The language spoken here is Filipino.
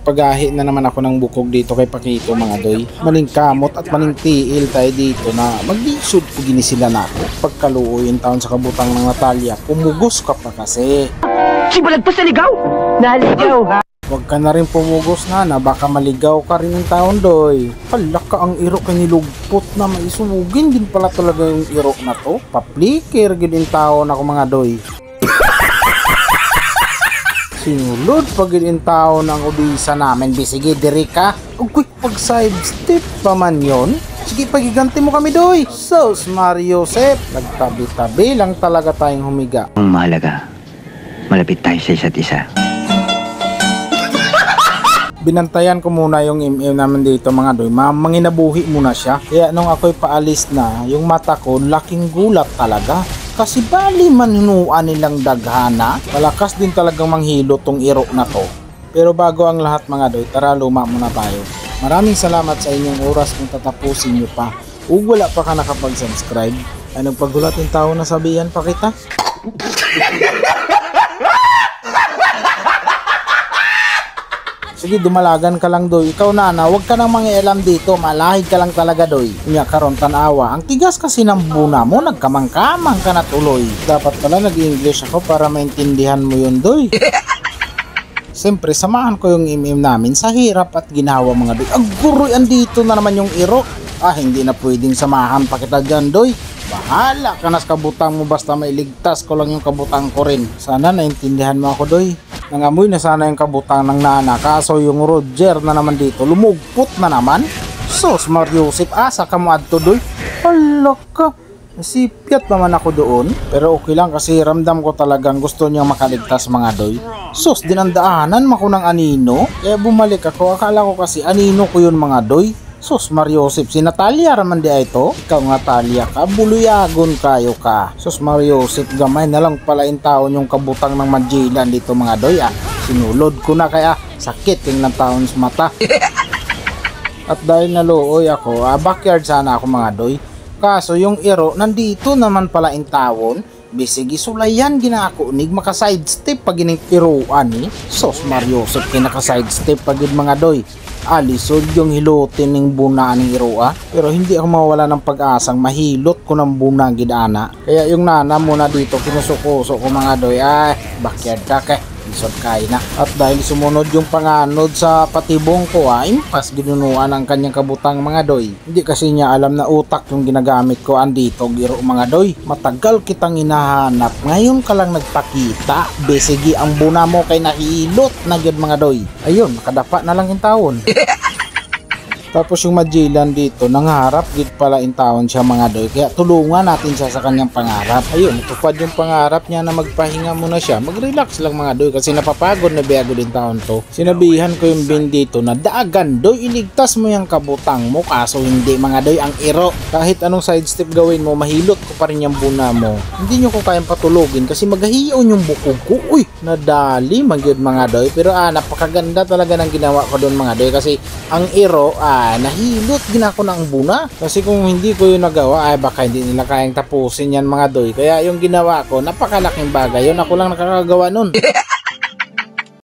Nagpagahi na naman ako ng bukog dito kay Pakito mga doy. Maning kamot at maning tiil tayo dito na maglisod po gini sila na ako. Pagkaluoy yung taon sa kabutang ng Natalia, pumugos ka pa kasi. Sibalag pa sa ligaw! Naligaw ha? Huwag ka na rin pumugos na baka maligaw ka rin ng taon doy. Hala ka ang iro ka nilugpot na maisugin din pala talaga yung iro na to. Paplikir gin yung taon ako mga doy. Sinulod pag in tao ng udisa namin. Bisige diri ka. Ugkoy pag side step pa man yon. Sige pagiganti mo kami doy. Sos Mario Josep. Nagtabi-tabi lang talaga tayong humiga. Ang mahalaga, malapit tayo sa isa't isa. Binantayan ko muna yung naman dito mga doy. Manginabuhi muna siya. Kaya nung ako'y paalis na, yung mata ko laking gulat talaga. Kasi bali manhinuan nilang daghana. Malakas din talagang manghilo tong iro na to. Pero bago ang lahat mga doy, tara luma muna tayo. Maraming salamat sa inyong oras kung tatapusin nyo pa. Kung wala pa ka nakapag-subscribe, ay nagpagulat yung tao na sabihan pa kita. Sige, dumalagan ka lang doy. Ikaw nana, huwag ka nang mangialam dito. Malahig ka lang talaga doy. Unya karon tanawa. Ang tigas kasi ng buna mo, nagkamang-kamang ka na tuloy. Dapat pala nag-English ako para maintindihan mo yun doy. Siyempre, samahan ko yung namin sa hirap at ginawa mga doy. Aguroy, andito na naman yung iro. Hindi na pwedeng samahan pa kita dyan doy. Bahala ka na sa kabutang mo, basta mailigtas ko lang yung kabutang ko rin. Sana naintindihan mo ako doy. Nangamoy na sana yung kabutang ng nana, kaso yung Roger na naman dito lumugpot na naman. Sos Mario Josep, asa ka mo adto doy? Hala ka, nasipyat naman ako doon. Pero okay lang kasi ramdam ko talagang gusto niya makaligtas mga doy. Sos dinandaanan mako ng anino, kaya bumalik ako. Akala ko kasi anino ko yun mga doy. Sus Mario Josep, si Natalia raman di ito. Ikaw Natalia ka, buluyagon kayo ka. Sus Mario Josep, gamay na lang pala yung taon yung kabutang ng Magellan dito mga doy. Sinulod ko na kaya sakit yung ng taon sa mata. At dahil naluoy ako, backyard sana ako mga doy. Kaso yung iro, nandito naman pala yung taon. Bisigi sulayan ginakunig maka sidestep pag ining tiruan ni. Sos Mario Josep, kinaka sidestep pag mga doy. Alisod yung hilutin ng buna ng iroa. Pero hindi ako mawala ng pag-asang mahilot ko ng buna gidana. Kaya yung nana muna dito kinusukuso ko mga doy. Backyard ka kay isod kain na. At dahil sumunod yung panganod sa patibong ko impas ginunuan ang kanyang kabutang mga doy. Hindi kasi niya alam na utak yung ginagamit ko andito giro mga doy. Matagal kitang hinahanap, ngayon ka lang nagpakita. Besigi ang buna mo kay nahilot na gyud mga doy. Ayun, nakadapa na lang yung taon. Tapos yung Magellan dito, nangarap gid pala in taon siya mga doy. Kaya tulungan natin siya sa kanyang pangarap. Ayun, tupad yung pangarap niya na magpahinga muna siya. Mag-relax lang mga doy kasi napapagod na biyago din taon to. Sinabihan ko yung bin dito na daagan doy, iligtas mo yung kabutang mo. Kaso hindi mga doy ang iro. Kahit anong sidestep gawin mo, mahilot ko pa rin yung buna mo. Hindi nyo ko kayang patulogin kasi maghahiyon yung bukog ko. Uy, nadali magyud mga doy. Pero napakaganda talaga ng ginawa ko doon mga doy kasi ang iro nahilot ginako ng buna. Kasi kung hindi ko yung nagawa baka hindi nila kayang tapusin yan mga doy. Kaya yung ginawa ko napakalaking bagay. Yun ako lang nakakagawa nun.